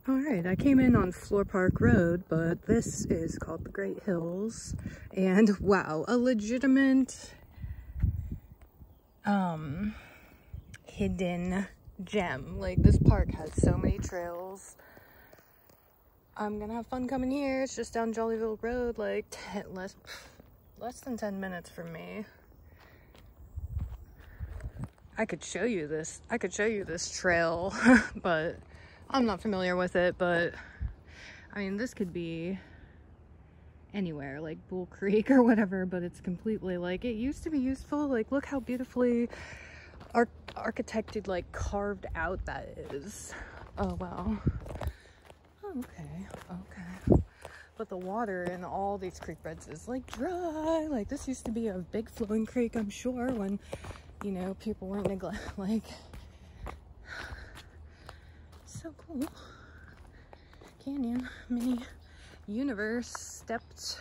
Alright, I came in on Floor Park Road, but this is called the Great Hills. And wow, a legitimate hidden gem. Like, this park has so many trails. I'm gonna have fun coming here. It's just down Jollyville Road, like less than 10 minutes from me. I could show you this trail, but I'm not familiar with it. But I mean, this could be anywhere, like Bull Creek or whatever, but it's completely, like, it used to be useful. Like, look how beautifully architected, like, carved out that is. Oh wow. Okay. But the water in all these creek beds is, like, dry. Like, this used to be a big flowing creek, I'm sure, when, you know, people weren't like, so cool. Canyon, mini universe, stepped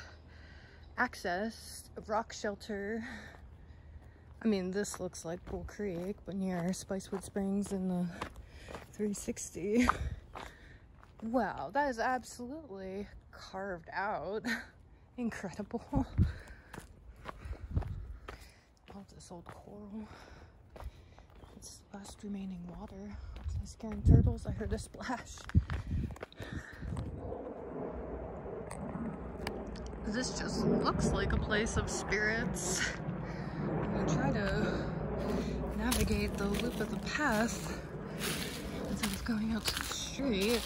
access, rock shelter. I mean, this looks like Bull Creek, but near Spicewood Springs in the 360. Wow, that is absolutely carved out. Incredible. All this old coral. It's last remaining water. Was I scaring turtles? I heard a splash. This just looks like a place of spirits. I'm gonna try to navigate the loop of the path instead of going out to the street.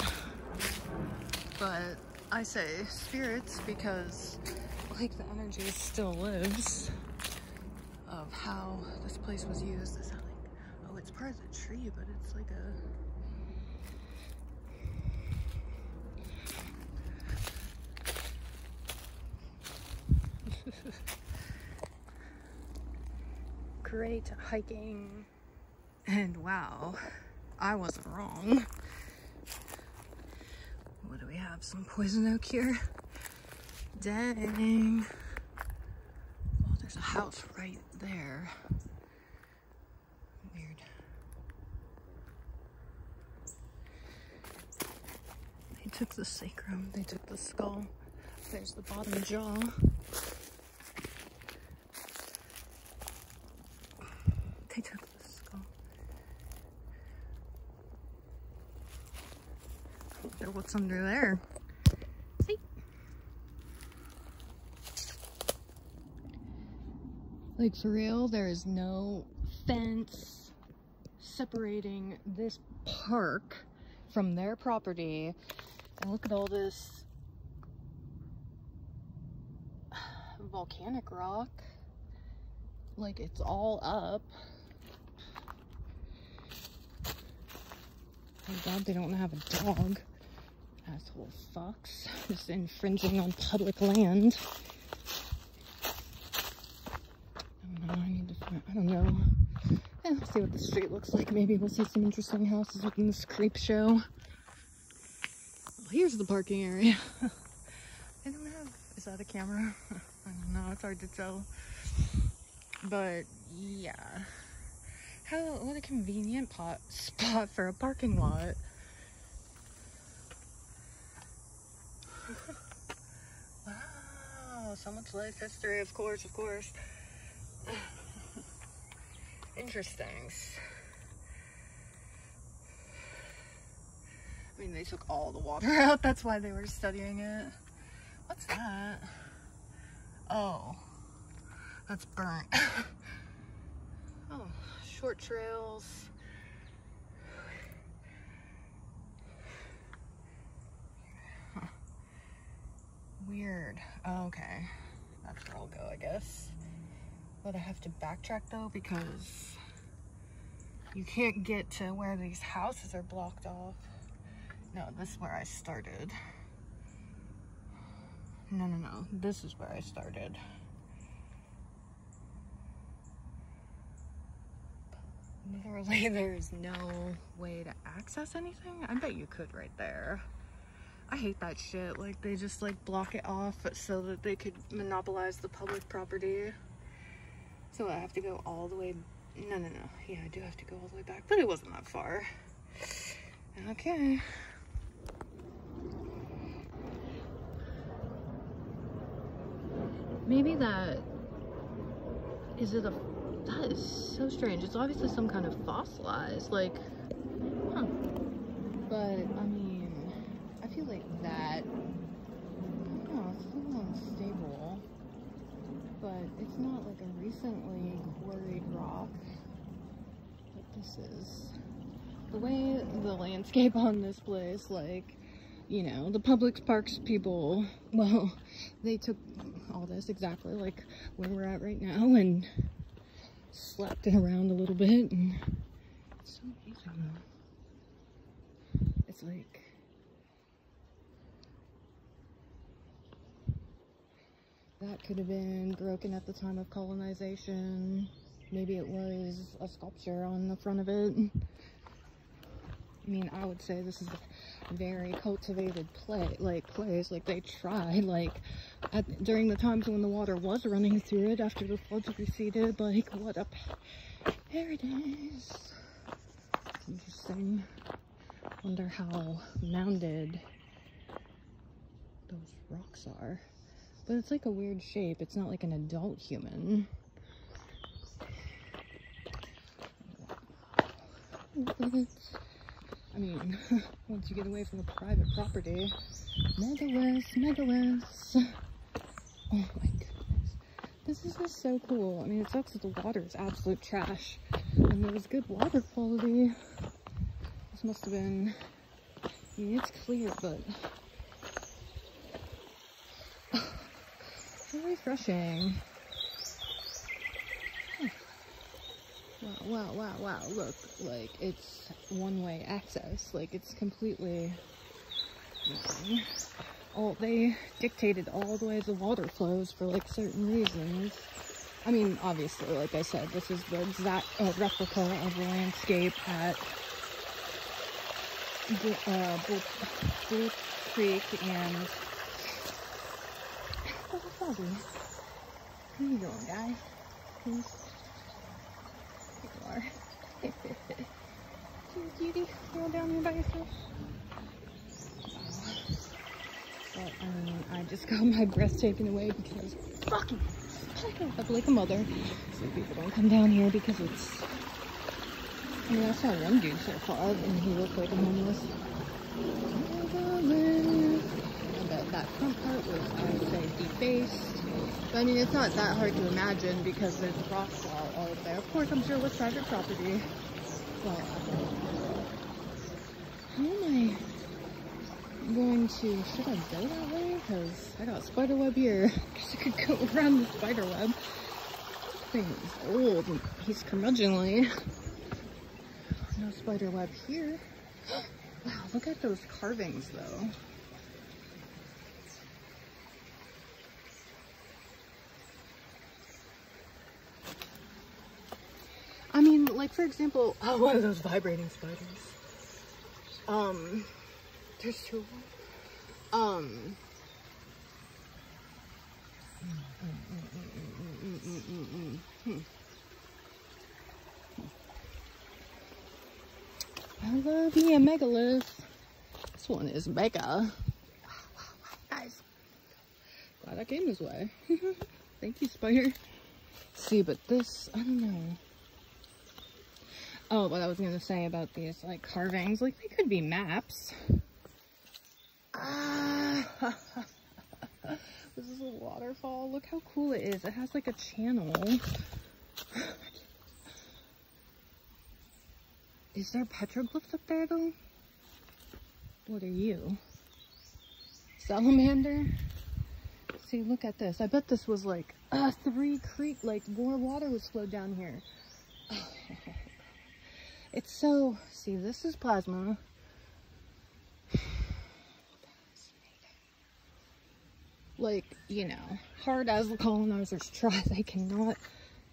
But I say spirits because, like, the energy still lives of how this place was used. It's not like, oh, it's part of the tree, but it's like a... Great hiking. And wow, I wasn't wrong. What do we have? Some poison oak here? Dang. Oh, there's a house right there. Weird. They took the sacrum, they took the skull. There's the bottom jaw. They took the skull. I wonder what's under there. See? Like, for real, there is no fence separating this park from their property. And look at all this volcanic rock. Like, it's all up. Thank God they don't have a dog. Asshole fucks. Just infringing on public land. I don't know. Yeah, let's see what the street looks like. Maybe we'll see some interesting houses within this creep show. Well, here's the parking area. I don't have... Is that a camera? I don't know. It's hard to tell. But, yeah. What a convenient spot for a parking lot. Wow, so much life history, of course. Interesting. I mean, they took all the water out, that's why they were studying it. What's that? Oh, that's burnt. Oh, short trails. Huh. Weird. Oh, okay. That's where I'll go, I guess. But I have to backtrack though because you can't get to where these houses are blocked off. No, this is where I started. No. This is where I started. Literally, there's no way to access anything. I bet you could right there. I hate that shit. Like, they just, like, block it off so that they could monopolize the public property. So I have to go all the way... No. Yeah, I do have to go all the way back. But it wasn't that far. Okay. maybe that is it a, that is so strange. It's obviously some kind of fossilized, like, huh. But I mean, I feel like that, oh, it's a little unstable, but it's not like a recently quarried rock. But this is the way the landscape on this place, like, you know, the public parks people, well, they took all this exactly like where we're at right now and slapped it around a little bit, and it's so amazing though. It's like, that could have been broken at the time of colonization. Maybe it was a sculpture on the front of it. I mean, I would say this is a very cultivated place. Like they tried, like, during the times when the water was running through it after the floods receded, like, what up? There it is. Interesting. Wonder how mounded those rocks are. But it's like a weird shape. It's not like an adult human. I mean, once you get away from the private property, megaliths. Oh my goodness. This is just so cool. I mean, it sucks that the water is absolute trash. And there was good water quality. This must have been, I mean, it's clear, but so refreshing. Wow, look, like, it's one-way access, like, it's completely, oh, they dictated all the way the water flows for, like, certain reasons. I mean, obviously, like I said, this is the exact replica of the landscape at Blue Creek and, oh, Fuzzy. How you doing, guy? Please. Cutie, you're all down here by yourself. But I mean, I just got my breath taken away because fucking up like a mother. So people don't come down here because it's. I mean, I saw one dude so far and he looked like a homeless. I bet that front part was, I would say, defaced. But I mean, it's not that hard to imagine because there's rocks all over there. Of course, I'm sure it was private property. But how am I going to, should I go that way? Because I got spider web here. I guess I could go around the spider web. This thing is old and he's curmudgeonly. No spider web here. Wow, look at those carvings though. I mean, like, for example, oh, one of those vibrating spiders. There's two of them. I love me a megalith. This one is mega. Wow, guys. Glad I came this way. Thank you, spider. See, but this, I don't know. Oh, what I was gonna say about these, like, carvings, like, they could be maps. This is a waterfall. Look how cool it is. It has, like, a channel. Is there petroglyphs up there, though? What are you? Salamander? See, look at this. I bet this was, like, 3 creek, like, more water was flowed down here. It's so, see, this is plasma. Like, you know, hard as the colonizers try, they cannot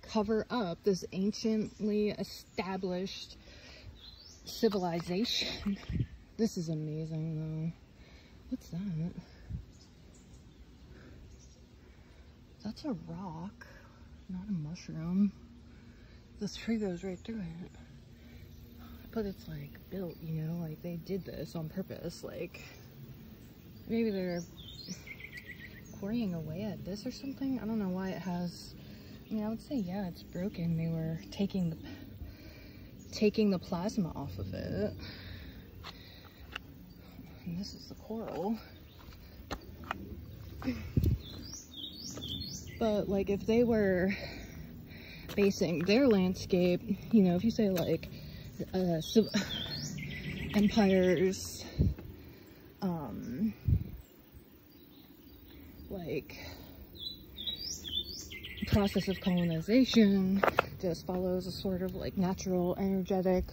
cover up this anciently established civilization. This is amazing, though. What's that? That's a rock, not a mushroom. This tree goes right through it. But it's, like, built, you know, like, they did this on purpose. Like, maybe they're quarrying away at this or something. I don't know why it has, I mean, I would say, yeah, it's broken. They were taking the plasma off of it. And this is the coral. But like, if they were basing their landscape, you know, if you say like empires, like process of colonization just follows a sort of like natural energetic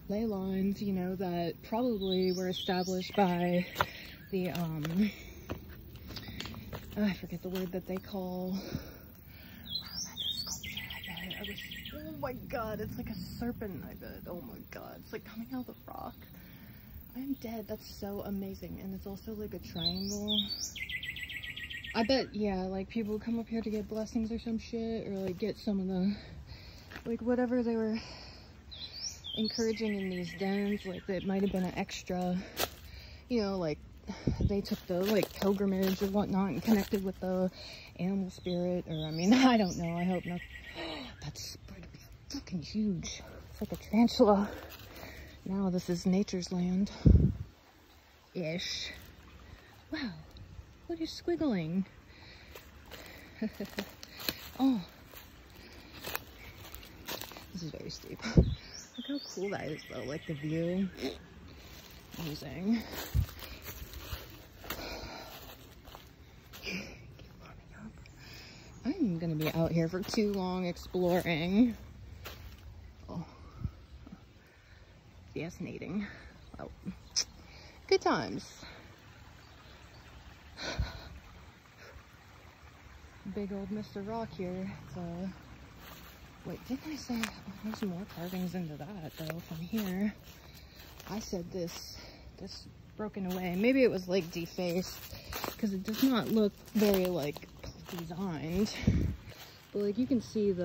ley lines, you know, that probably were established by the I forget the word that they call, oh my god, it's like a serpent, I bet. Oh my god, it's like coming out of the rock. I'm dead. That's so amazing. And it's also like a triangle. I bet, yeah, like people come up here to get blessings or some shit, or like get some of the, like whatever they were encouraging in these dens. Like that might have been an extra, you know, like they took the like pilgrimage or whatnot and connected with the animal spirit, or I mean, I don't know, I hope not. That's fucking huge. It's like a tarantula. Now this is nature's land ish. Wow, what is squiggling? Oh, this is very steep. Look how cool that is though, like the view. Amazing. I'm gonna be out here for too long exploring. Oh, fascinating. Well, good times. Big old Mr. Rock here. It's wait, didn't I say there's more carvings into that though from here? I said this broken away. Maybe it was like defaced because it does not look very like designed, but like you can see it's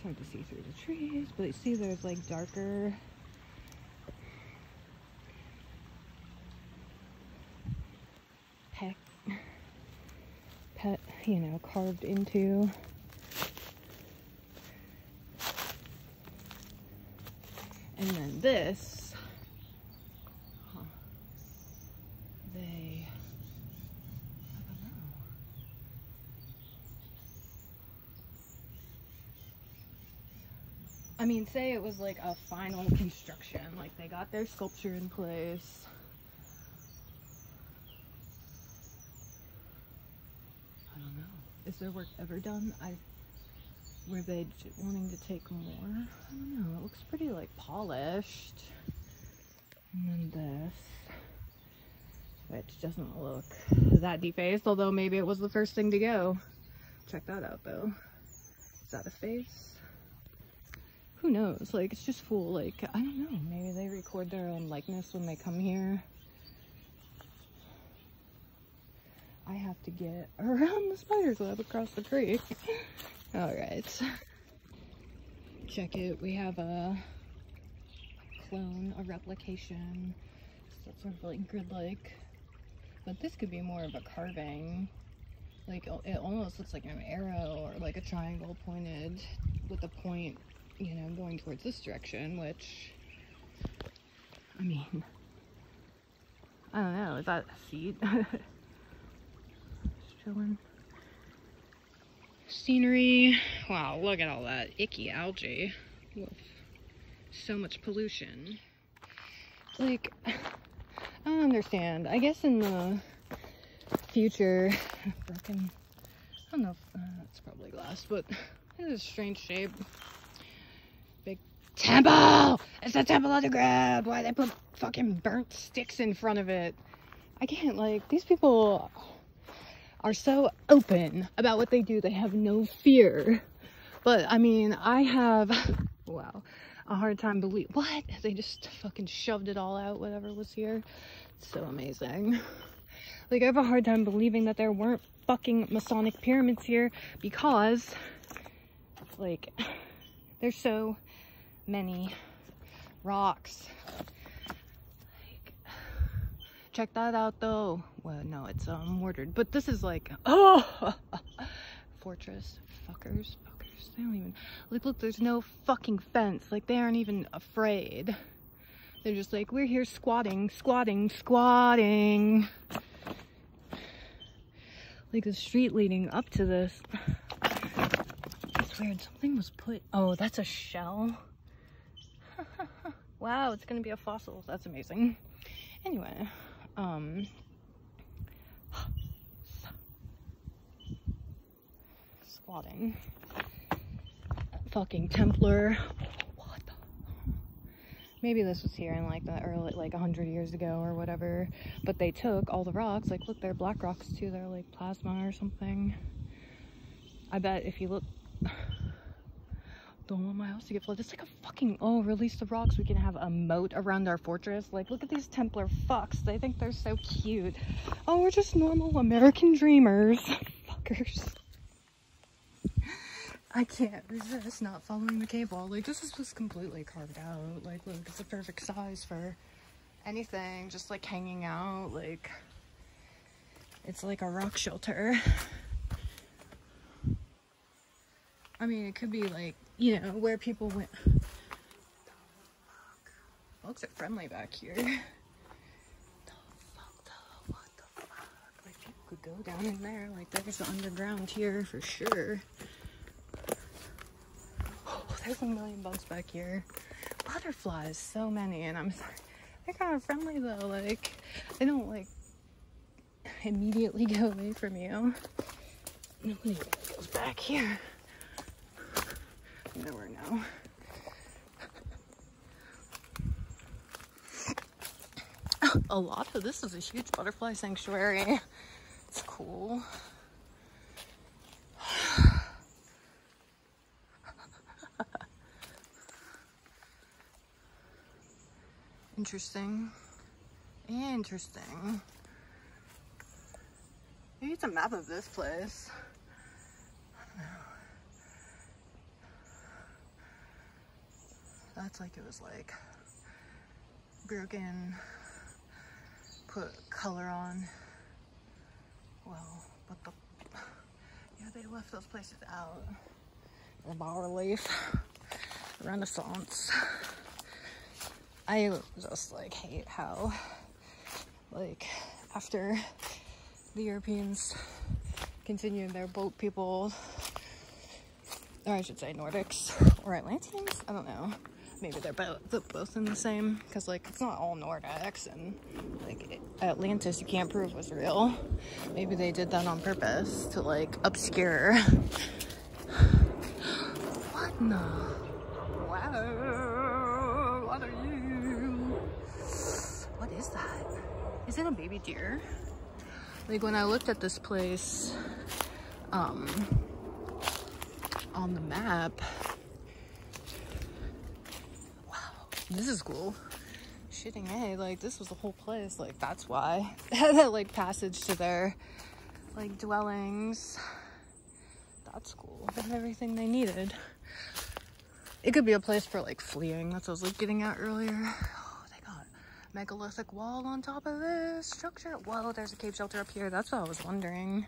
hard to see through the trees, but you see there's like darker pet, you know, carved into. And then this, I mean, say it was like a final construction, like they got their sculpture in place. I don't know. Is their work ever done? Were they wanting to take more? I don't know. It looks pretty like polished. And then this, which doesn't look that defaced, although maybe it was the first thing to go. Check that out though. Is that a face? Who knows? Like, it's just full, like, I don't know, maybe they record their own likeness when they come here. I have to get around the spider's web across the creek. Alright. Check it. We have a clone, a replication. So it's sort of like grid-like. But this could be more of a carving. Like, it almost looks like an arrow or like a triangle pointed with a point, you know, going towards this direction, which, I mean, I don't know, is that a seed? Just chilling. Scenery. Wow, look at all that icky algae. Woof. So much pollution. Like, I don't understand. I guess in the future, broken, I don't know if it's probably glass, but it is a strange shape. Big temple! It's a temple of the grab! Why they put fucking burnt sticks in front of it? I can't, like, these people are so open about what they do. They have no fear. But, I mean, I have, wow, a hard time believing, what? They just fucking shoved it all out, whatever was here. It's so amazing. Like, I have a hard time believing that there weren't fucking Masonic pyramids here because, like, there's so many rocks. Like, check that out though. Well, no, it's mortared, but this is like, oh, fortress. Fuckers. They don't even, like, look, there's no fucking fence. Like, they aren't even afraid. They're just like, we're here squatting. Like, the street leading up to this. It's weird. Something was put, oh, that's a shell. Wow, it's gonna be a fossil. That's amazing. Anyway, squatting. Fucking Templar. What the? Maybe this was here in like the early, like 100 years ago or whatever. But they took all the rocks. Like, look, they're black rocks too. They're like plasma or something. I bet if you look. Don't want my house to get flooded. It's like a fucking, oh, release the rocks. We can have a moat around our fortress. Like, look at these Templar fucks. They think they're so cute. Oh, we're just normal American dreamers. Fuckers. I can't resist not following the cave wall. Like, this is just completely carved out. Like, look, it's a perfect size for anything. Just like hanging out. Like, it's like a rock shelter. I mean, it could be like, you know, where people went. Folks are friendly back here. What the fuck? Like, people could go down in there. Like, there's the underground here for sure. Oh, there's a million bugs back here. Butterflies, so many. And I'm sorry. They're kind of friendly though. Like, they don't like immediately go away from you. Nobody goes back here. Nowhere now. A lot of this is a huge butterfly sanctuary. It's cool. Interesting. Maybe it's a map of this place. I don't know. That's like, it was like broken, put color on. Well, but the, yeah, they left those places out. The bas relief, Renaissance. I just like hate how, like, after the Europeans continued their boat people, or I should say Nordics or Atlanteans, I don't know. Maybe they're both in the same, because like it's not all Nordics, and like Atlantis you can't prove was real. Maybe they did that on purpose to like obscure. What in the? Wow, what are you? What is that? Is it a baby deer? Like when I looked at this place on the map. This is cool. Shitting A, like this was the whole place. Like that's why they had that like passage to their like dwellings. That's cool. They had everything they needed. It could be a place for like fleeing. That's what I was like getting at earlier. Oh, they got megalithic wall on top of this structure. Whoa, there's a cave shelter up here. That's what I was wondering.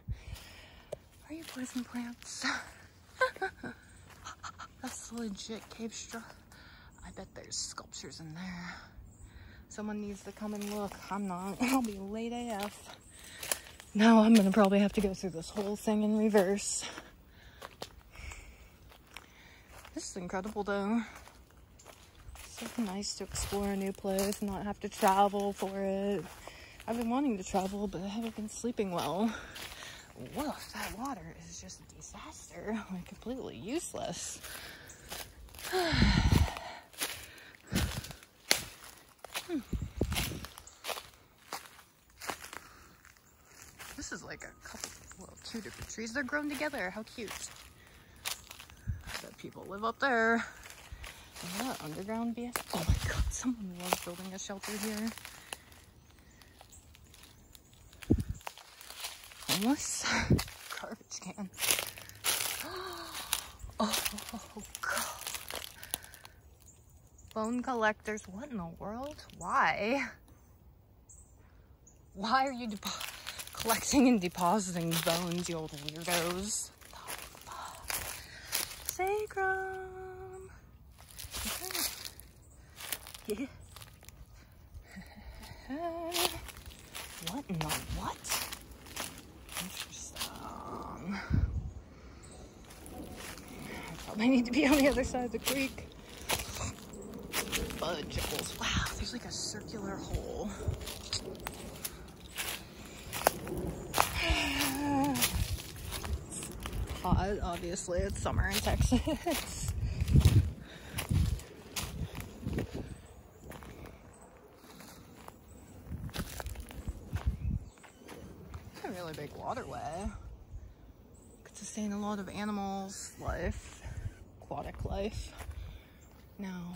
Are you poison plants? That's legit cave structure. I bet there's sculptures in there. Someone needs to come and look. I'm not. I'll be late AF. Now I'm gonna probably have to go through this whole thing in reverse. This is incredible though. So nice to explore a new place and not have to travel for it. I've been wanting to travel, but I haven't been sleeping well. Woof, that water is just a disaster. Like completely useless. This is like a couple, well, 2 different trees. They're grown together. How cute. I bet people live up there. Is that underground BS? Oh my god, someone was building a shelter here. Homeless? Garbage can. Oh god. Bone collectors. What in the world? Why? Why are you collecting and depositing bones, you old weirdos? Sacrum. Okay. What in the what? Interesting. I probably need to be on the other side of the creek. Fudgicles. Wow, there's like a circular hole. Hot, obviously. It's summer in Texas. It's a really big waterway. Could sustain a lot of animals' life, aquatic life. Now,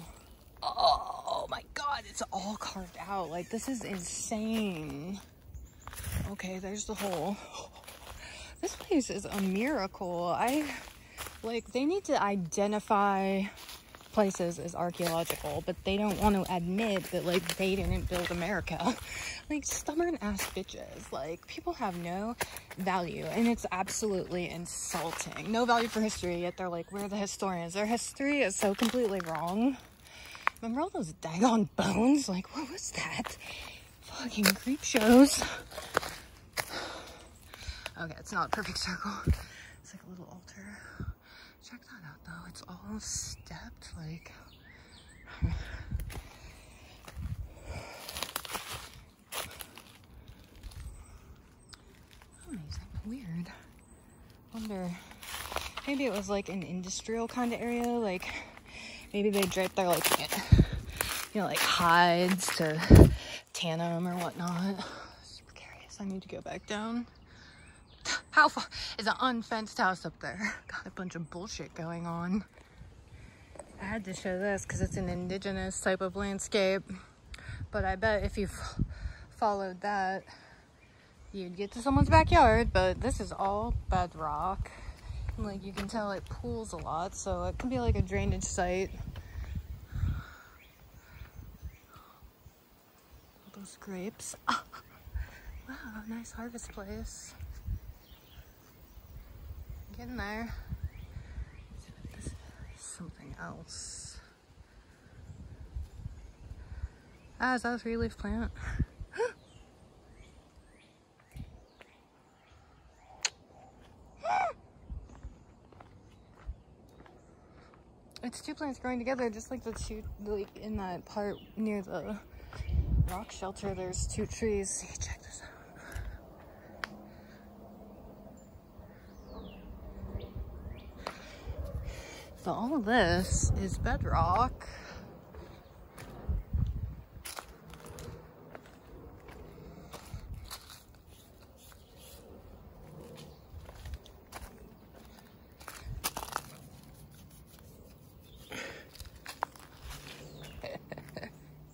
oh my god, it's all carved out. Like, this is insane. Okay, there's the hole. This place is a miracle. They need to identify places as archaeological, but they don't want to admit that, like, they didn't build America. Like, stubborn ass bitches. Like, people have no value, and it's absolutely insulting. No value for history, yet they're like, we're the historians. Their history is so completely wrong. Remember all those daggone bones? Like, what was that? Fucking creep shows. Okay, it's not a perfect circle. It's like a little altar. Check that out, though. It's all stepped, like... Amazing. Weird. Wonder... Maybe it was, like, an industrial kind of area. Like, maybe they draped their, like, you know, like, hides to tan them or whatnot. Super curious. I need to go back down. How far is an unfenced house up there? Got a bunch of bullshit going on. I had to show this because it's an indigenous type of landscape. But I bet if you followed that, you'd get to someone's backyard. But this is all bedrock. And, like, you can tell it pools a lot, so it could be like a drainage site. All those grapes. Oh, wow, nice harvest place. Get in there. This is something else. Ah, is that a 3-leaf plant? It's 2 plants growing together, just like the 2, like in that part near the rock shelter. There's 2 trees. See, check this out. So all of this is bedrock.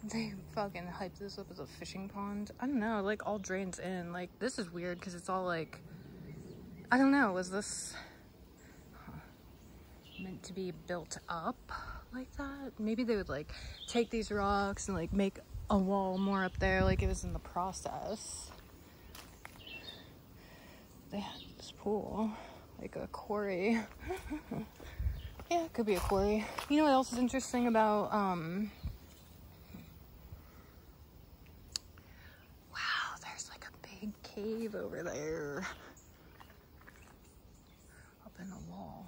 They fucking hype this up as a fishing pond. I don't know, it like all drains in. Like, this is weird because it's all like, I don't know, was this meant to be built up like that? Maybe they would like take these rocks and like make a wall more up there, like it was in the process. They had this pool, like a quarry. Yeah, it could be a quarry. You know what else is interesting about wow, there's like a big cave over there up in the wall.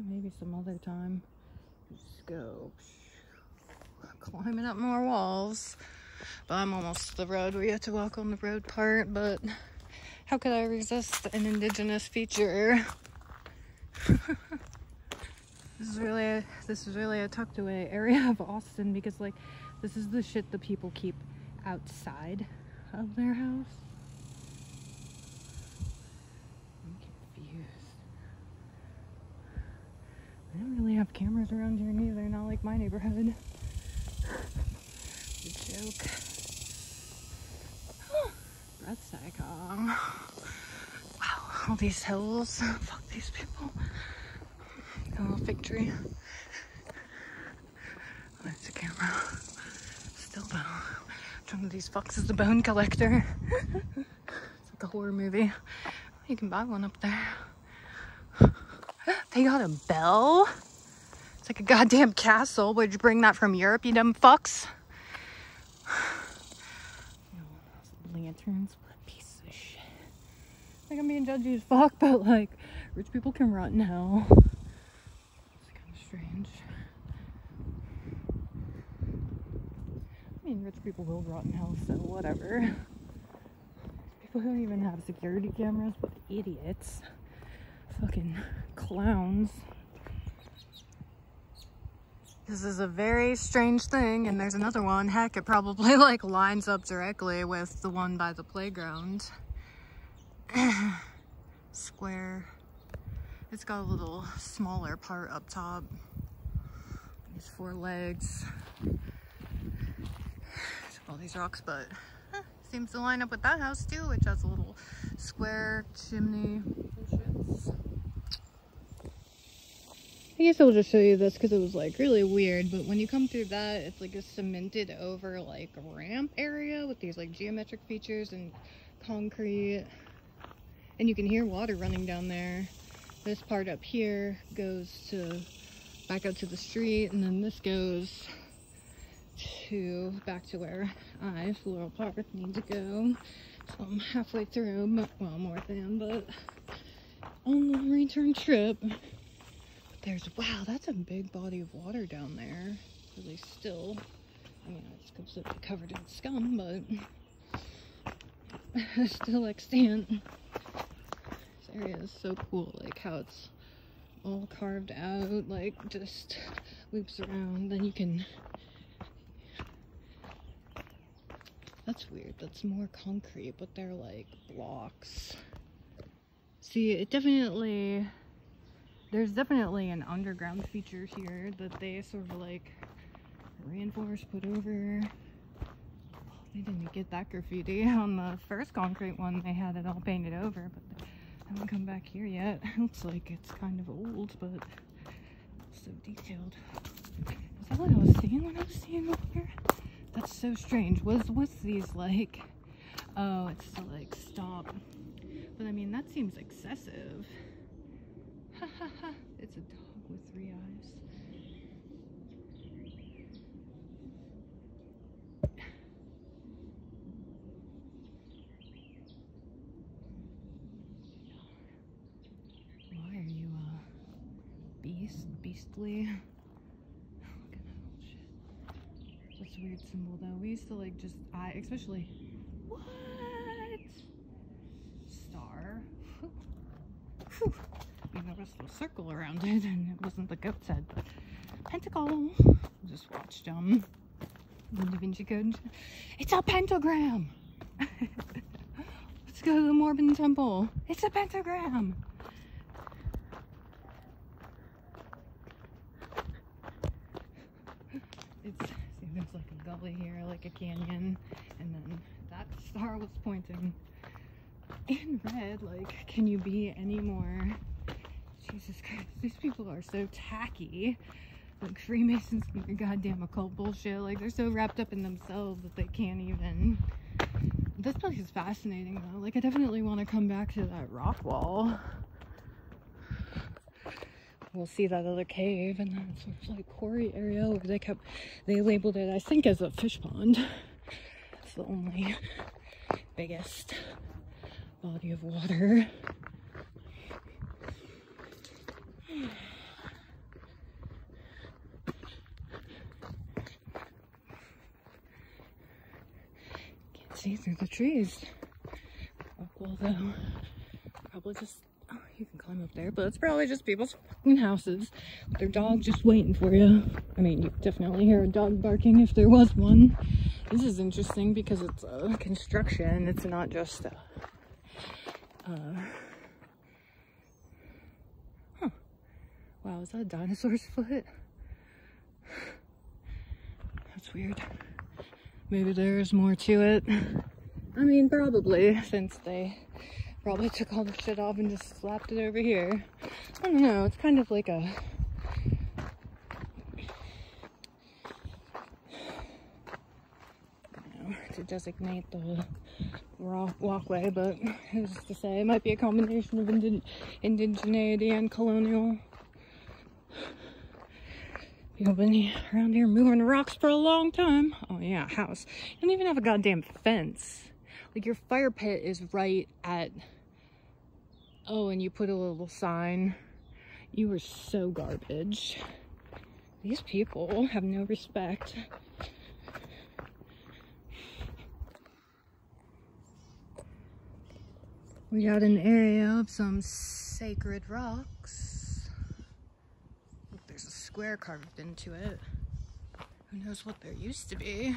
Maybe some other time. Just go climbing up more walls. But I'm almost to the road where you have to walk on the road part, but how could I resist an indigenous feature? This is really a tucked away area of Austin because like this is the shit the people keep outside of their house. I don't really have cameras around here neither, not like my neighborhood. It's a joke. All these hills. Fuck these people. Got a little fig tree. Oh, there's a camera. Still though. Which one of these fucks is the bone collector? It's like a horror movie. You can buy one up there. They got a bell? It's like a goddamn castle. Would you bring that from Europe, you dumb fucks? Lanterns. What a piece of shit. Like, I'm being judgy as fuck, but like, rich people can rot in hell. It's kind of strange. I mean, rich people will rot in hell, so whatever. People who don't even have security cameras, but idiots. Fucking clowns. This is a very strange thing, and there's another one. Heck, it probably like lines up directly with the one by the playground. Square. It's got a little smaller part up top. These 4 legs. All these rocks, but seems to line up with that house too, which has a little square chimney. I guess I'll just show you this because it was like really weird, but when you come through that, it's like a cemented over like ramp area with these like geometric features and concrete, and you can hear water running down there. This part up here goes to back out to the street, and then this goes to back to where I, Floral Park, need to go. So I'm halfway through, well, more than, but on the return trip. There's, wow, that's a big body of water down there. Really still. I mean, it's completely covered in scum, but still extant. This area is so cool, like how it's all carved out, like just loops around. Then you can, that's weird, that's more concrete, but they're like blocks. See, it definitely, there's definitely an underground feature here that they sort of like reinforced, put over. They didn't get that graffiti on the first concrete one. They had it all painted over, but they haven't come back here yet. It looks like it's kind of old, but so detailed. Is that what I was seeing when I was seeing over here? That's so strange. What's these like? Oh, it's to like stop. But I mean, that seems excessive. Ha ha ha. It's a dog with 3 eyes. Why are you beastly? Look at that old shit. That's a weird symbol though. We used to like just especially what? Star. Whew. I mean, there was a circle around it, and it wasn't the goat's head, but pentacle. Just watched the Da Vinci Code. It's a pentagram. Let's go to the Morbin Temple. It's a pentagram. See, there's like a gully here, like a canyon, and then that star was pointing in red. Like, can you be any more? Jesus Christ, these people are so tacky. Like Freemasons and their goddamn occult bullshit. Like, they're so wrapped up in themselves that they can't even. This place is fascinating though. Like, I definitely want to come back to that rock wall. We'll see that other cave, and then sort of like quarry area where they labeled it, I think, as a fish pond. It's the only biggest body of water. Can't see through the trees. Rock wall though. Probably just, oh, you can climb up there, but it's probably just people's fucking houses with their dog just waiting for you. I mean, you definitely hear a dog barking if there was one. This is interesting because it's a construction. It's not just a wow, is that a dinosaur's foot? That's weird. Maybe there's more to it. I mean, probably, since they Probably took all the shit off and just slapped it over here. I don't know, it's kind of like a... to designate the walkway, but who's to say, it might be a combination of indigeneity and colonial. People been around here moving rocks for a long time. Oh yeah, house. You don't even have a goddamn fence. Like, your fire pit is right at... Oh, and you put a little sign. You were so garbage. These people have no respect. We got an area of some sacred rocks. Look, there's a square carved into it. Who knows what there used to be?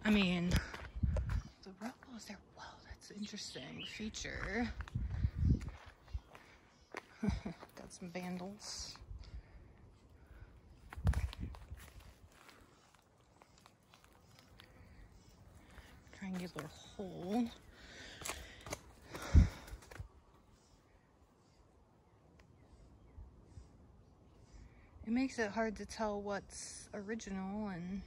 I mean, the rock walls there. Wow, that's an interesting feature. Got some vandals. Triangular hole. It makes it hard to tell what's original and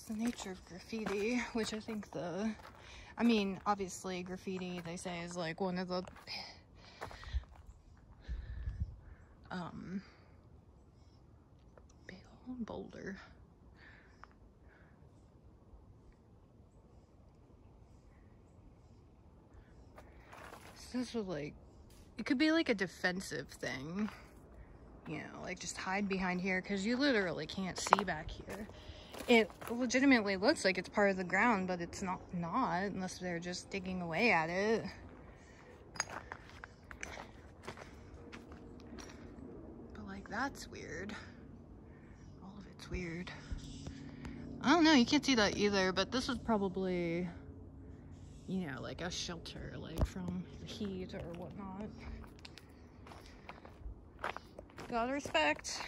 the nature of graffiti, which I think I mean, obviously graffiti, they say, is like one of the big old boulder. So this was like, it could be like a defensive thing, you know, like just hide behind here because you literally can't see back here. It legitimately looks like it's part of the ground, but it's not unless they're just digging away at it. But like, that's weird. All of it's weird. I don't know, you can't see that either, but this is probably, you know, like a shelter, like from the heat or whatnot. Gotta respect.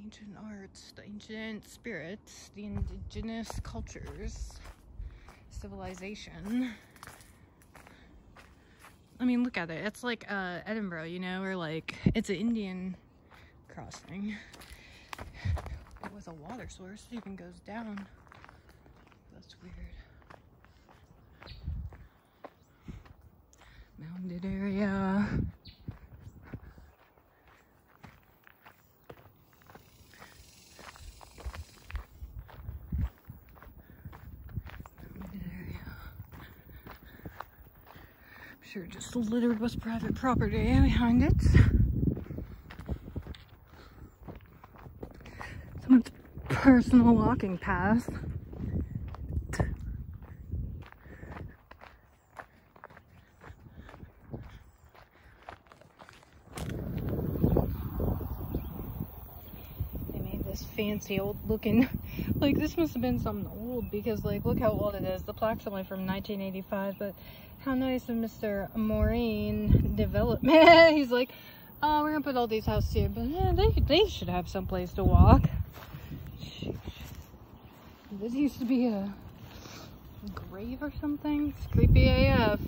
Ancient arts, the ancient spirits, the indigenous cultures, civilization. I mean, look at it. It's like Edinburgh, you know, or like it's an Indian crossing with a water source. It even goes down. That's weird. Mounded area. Sure, just littered with private property behind it. Someone's personal walking path. They made this fancy old looking, like this must have been something old because like look how old it is. The plaque's only from 1985, but how nice of Mr. Maureen Development. He's like, oh, we're gonna put all these houses here, but they should have some place to walk. Sheesh. This used to be a grave or something. It's creepy AF.